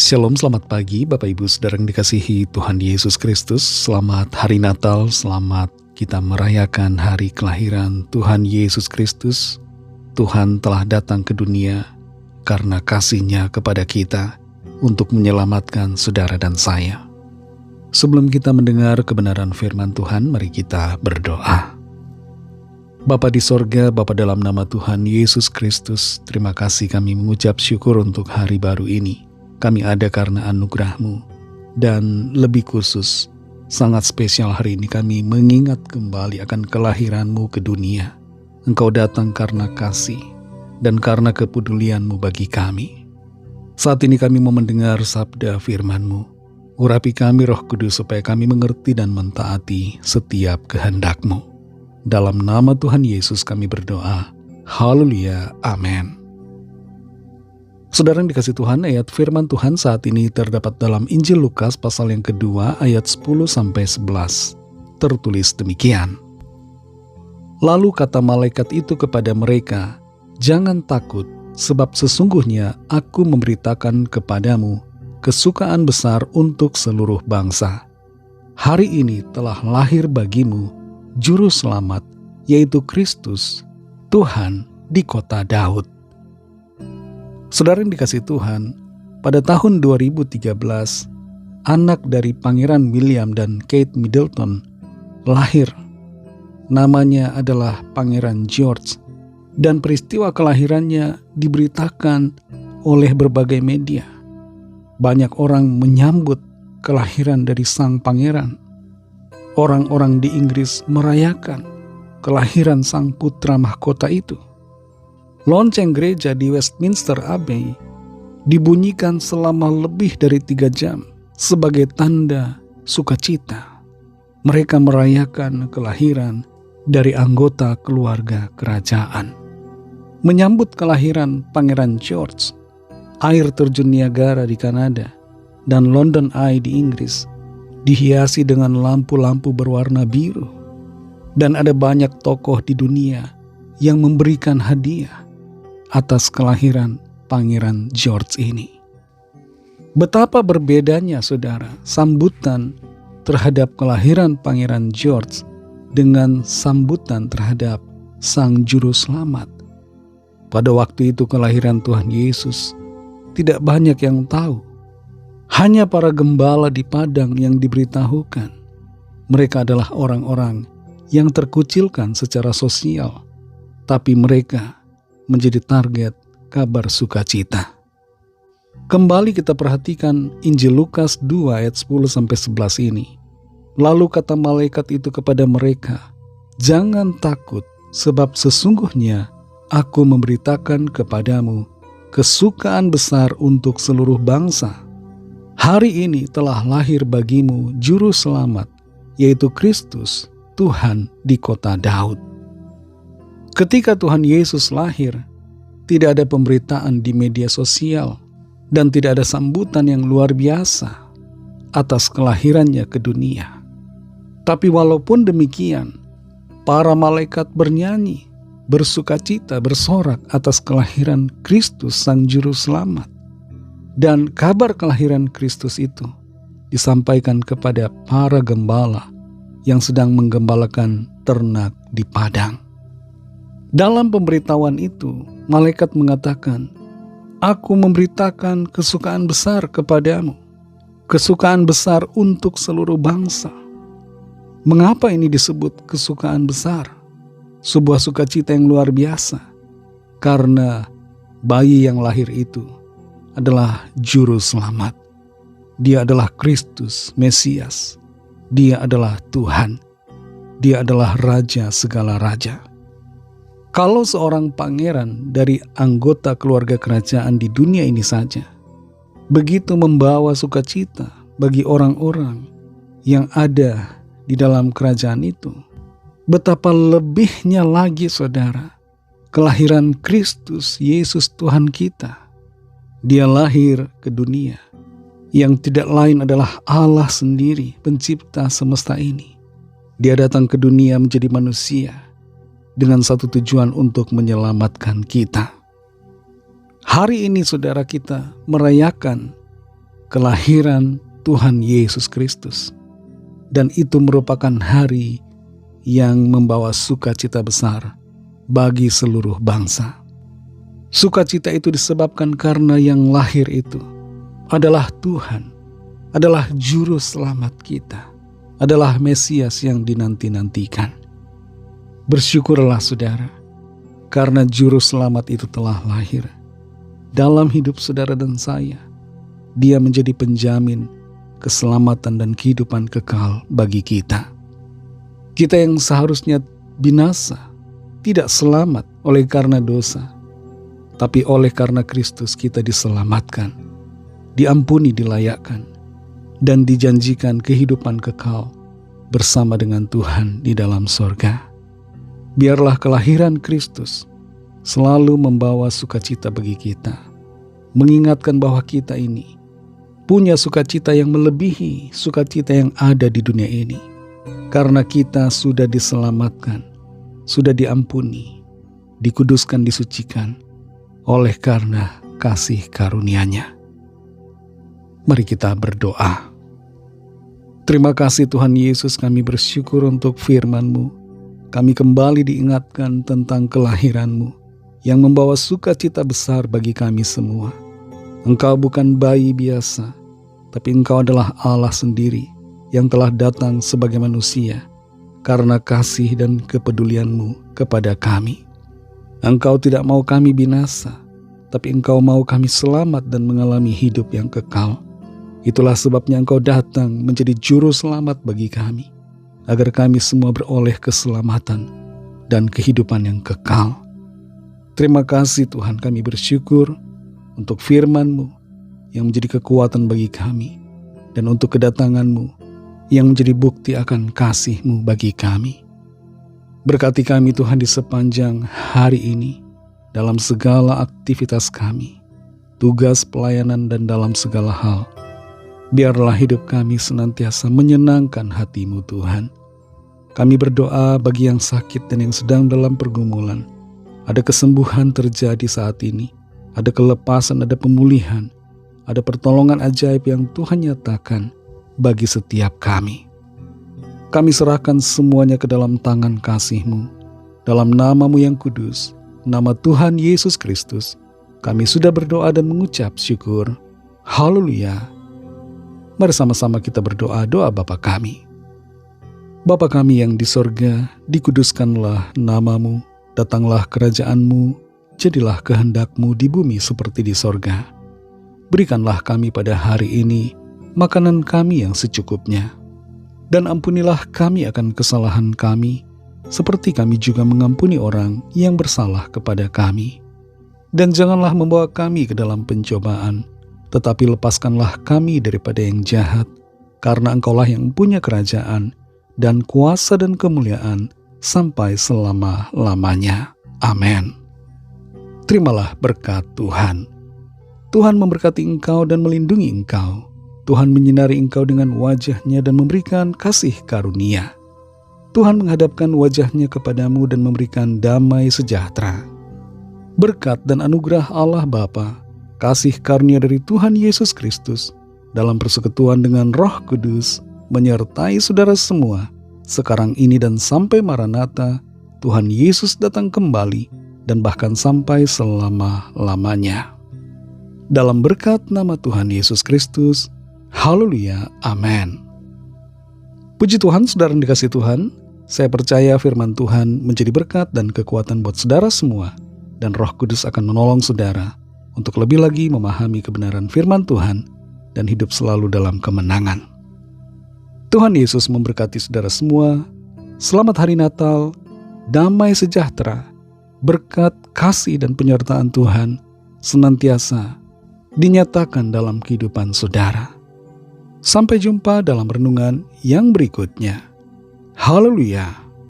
Shalom, selamat pagi Bapak Ibu Saudara yang dikasihi Tuhan Yesus Kristus. Selamat hari Natal, selamat kita merayakan hari kelahiran Tuhan Yesus Kristus. Tuhan telah datang ke dunia karena kasih-Nya kepada kita untuk menyelamatkan saudara dan saya. Sebelum kita mendengar kebenaran firman Tuhan, mari kita berdoa. Bapa di sorga, Bapa dalam nama Tuhan Yesus Kristus, terima kasih kami mengucap syukur untuk hari baru ini. Kami ada karena anugerah-Mu, dan lebih khusus, sangat spesial hari ini kami mengingat kembali akan kelahiran-Mu ke dunia. Engkau datang karena kasih dan karena kepedulian-Mu bagi kami. Saat ini kami mau mendengar sabda firman-Mu. Urapi kami Roh Kudus supaya kami mengerti dan mentaati setiap kehendak-Mu. Dalam nama Tuhan Yesus kami berdoa. Haleluya, amin. Saudara yang dikasih Tuhan, ayat firman Tuhan saat ini terdapat dalam Injil Lukas pasal yang kedua ayat 10-11. Tertulis demikian. Lalu kata malaikat itu kepada mereka, "Jangan takut, sebab sesungguhnya aku memberitakan kepadamu kesukaan besar untuk seluruh bangsa. Hari ini telah lahir bagimu Juru Selamat, yaitu Kristus, Tuhan di kota Daud." Saudara yang dikasih Tuhan, pada tahun 2013, anak dari Pangeran William dan Kate Middleton lahir. Namanya adalah Pangeran George, dan peristiwa kelahirannya diberitakan oleh berbagai media. Banyak orang menyambut kelahiran dari sang pangeran. Orang-orang di Inggris merayakan kelahiran sang putra mahkota itu. Lonceng gereja di Westminster Abbey dibunyikan selama lebih dari 3 jam sebagai tanda sukacita. Mereka merayakan kelahiran dari anggota keluarga kerajaan. Menyambut kelahiran Pangeran George, air terjun Niagara di Kanada dan London Eye di Inggris dihiasi dengan lampu-lampu berwarna biru. Dan ada banyak tokoh di dunia yang memberikan hadiah atas kelahiran Pangeran George ini. Betapa berbedanya saudara sambutan terhadap kelahiran Pangeran George dengan sambutan terhadap Sang Juru Selamat. Pada waktu itu kelahiran Tuhan Yesus tidak banyak yang tahu. Hanya para gembala di padang yang diberitahukan. Mereka adalah orang-orang yang terkucilkan secara sosial, tapi mereka menjadi target kabar sukacita. Kembali kita perhatikan Injil Lukas 2 ayat 10-11 ini. Lalu kata malaikat itu kepada mereka, "Jangan takut, sebab sesungguhnya aku memberitakan kepadamu kesukaan besar untuk seluruh bangsa. Hari ini telah lahir bagimu Juru Selamat, yaitu Kristus, Tuhan di kota Daud." Ketika Tuhan Yesus lahir, tidak ada pemberitaan di media sosial dan tidak ada sambutan yang luar biasa atas kelahirannya ke dunia. Tapi walaupun demikian, para malaikat bernyanyi, bersukacita, bersorak atas kelahiran Kristus Sang Juru Selamat. Dan kabar kelahiran Kristus itu disampaikan kepada para gembala yang sedang menggembalakan ternak di padang. Dalam pemberitahuan itu, malaikat mengatakan, "Aku memberitakan kesukaan besar kepadamu, kesukaan besar untuk seluruh bangsa." Mengapa ini disebut kesukaan besar? Sebuah sukacita yang luar biasa, karena bayi yang lahir itu adalah Juru Selamat. Dia adalah Kristus, Mesias. Dia adalah Tuhan. Dia adalah Raja segala raja. Kalau seorang pangeran dari anggota keluarga kerajaan di dunia ini saja begitu membawa sukacita bagi orang-orang yang ada di dalam kerajaan itu, betapa lebihnya lagi saudara, kelahiran Kristus Yesus Tuhan kita. Dia lahir ke dunia yang tidak lain adalah Allah sendiri, pencipta semesta ini. Dia datang ke dunia menjadi manusia dengan satu tujuan untuk menyelamatkan kita. Hari ini saudara kita merayakan kelahiran Tuhan Yesus Kristus. Dan itu merupakan hari yang membawa sukacita besar bagi seluruh bangsa. Sukacita itu disebabkan karena yang lahir itu adalah Tuhan, adalah juru selamat kita, adalah Mesias yang dinanti-nantikan. Bersyukurlah saudara, karena juru selamat itu telah lahir dalam hidup saudara dan saya. Dia menjadi penjamin keselamatan dan kehidupan kekal bagi kita. Kita yang seharusnya binasa, tidak selamat oleh karena dosa, tapi oleh karena Kristus kita diselamatkan, diampuni, dilayakkan, dan dijanjikan kehidupan kekal bersama dengan Tuhan di dalam sorga. Biarlah kelahiran Kristus selalu membawa sukacita bagi kita, mengingatkan bahwa kita ini punya sukacita yang melebihi sukacita yang ada di dunia ini, karena kita sudah diselamatkan, sudah diampuni, dikuduskan, disucikan oleh karena kasih karunia-Nya. Mari kita berdoa. Terima kasih Tuhan Yesus, kami bersyukur untuk firman-Mu. Kami kembali diingatkan tentang kelahiran-Mu yang membawa sukacita besar bagi kami semua. Engkau bukan bayi biasa, tapi Engkau adalah Allah sendiri yang telah datang sebagai manusia karena kasih dan kepedulian-Mu kepada kami. Engkau tidak mau kami binasa, tapi Engkau mau kami selamat dan mengalami hidup yang kekal. Itulah sebabnya Engkau datang menjadi juru selamat bagi kami, agar kami semua beroleh keselamatan dan kehidupan yang kekal. Terima kasih Tuhan, kami bersyukur untuk firman-Mu yang menjadi kekuatan bagi kami, dan untuk kedatangan-Mu yang menjadi bukti akan kasih-Mu bagi kami. Berkati kami Tuhan di sepanjang hari ini, dalam segala aktivitas kami, tugas pelayanan dan dalam segala hal. Biarlah hidup kami senantiasa menyenangkan hati-Mu Tuhan. Kami berdoa bagi yang sakit dan yang sedang dalam pergumulan. Ada kesembuhan terjadi saat ini, ada kelepasan, ada pemulihan, ada pertolongan ajaib yang Tuhan nyatakan bagi setiap kami. Kami serahkan semuanya ke dalam tangan kasih-Mu. Dalam nama-Mu yang kudus, nama Tuhan Yesus Kristus, kami sudah berdoa dan mengucap syukur. Haleluya. Mari sama-sama kita berdoa doa Bapa kami. Bapa kami yang di sorga, dikuduskanlah nama-Mu, datanglah kerajaan-Mu, jadilah kehendak-Mu di bumi seperti di sorga. Berikanlah kami pada hari ini makanan kami yang secukupnya, dan ampunilah kami akan kesalahan kami, seperti kami juga mengampuni orang yang bersalah kepada kami. Dan janganlah membawa kami ke dalam pencobaan, tetapi lepaskanlah kami daripada yang jahat, karena Engkaulah yang punya kerajaan, dan kuasa dan kemuliaan, sampai selama-lamanya. Amin. Terimalah berkat Tuhan. Tuhan memberkati engkau dan melindungi engkau. Tuhan menyinari engkau dengan wajah-Nya dan memberikan kasih karunia. Tuhan menghadapkan wajah-Nya kepadamu dan memberikan damai sejahtera. Berkat dan anugerah Allah Bapa, kasih karunia dari Tuhan Yesus Kristus, dalam persekutuan dengan Roh Kudus, menyertai saudara semua, sekarang ini dan sampai Maranatha, Tuhan Yesus datang kembali, dan bahkan sampai selama-lamanya. Dalam berkat nama Tuhan Yesus Kristus, haleluya, amin. Puji Tuhan, saudara yang dikasihi Tuhan, saya percaya firman Tuhan menjadi berkat dan kekuatan buat saudara semua, dan Roh Kudus akan menolong saudara untuk lebih lagi memahami kebenaran firman Tuhan dan hidup selalu dalam kemenangan. Tuhan Yesus memberkati saudara semua. Selamat Hari Natal, damai sejahtera, berkat, kasih, dan penyertaan Tuhan senantiasa dinyatakan dalam kehidupan saudara. Sampai jumpa dalam renungan yang berikutnya. Haleluya.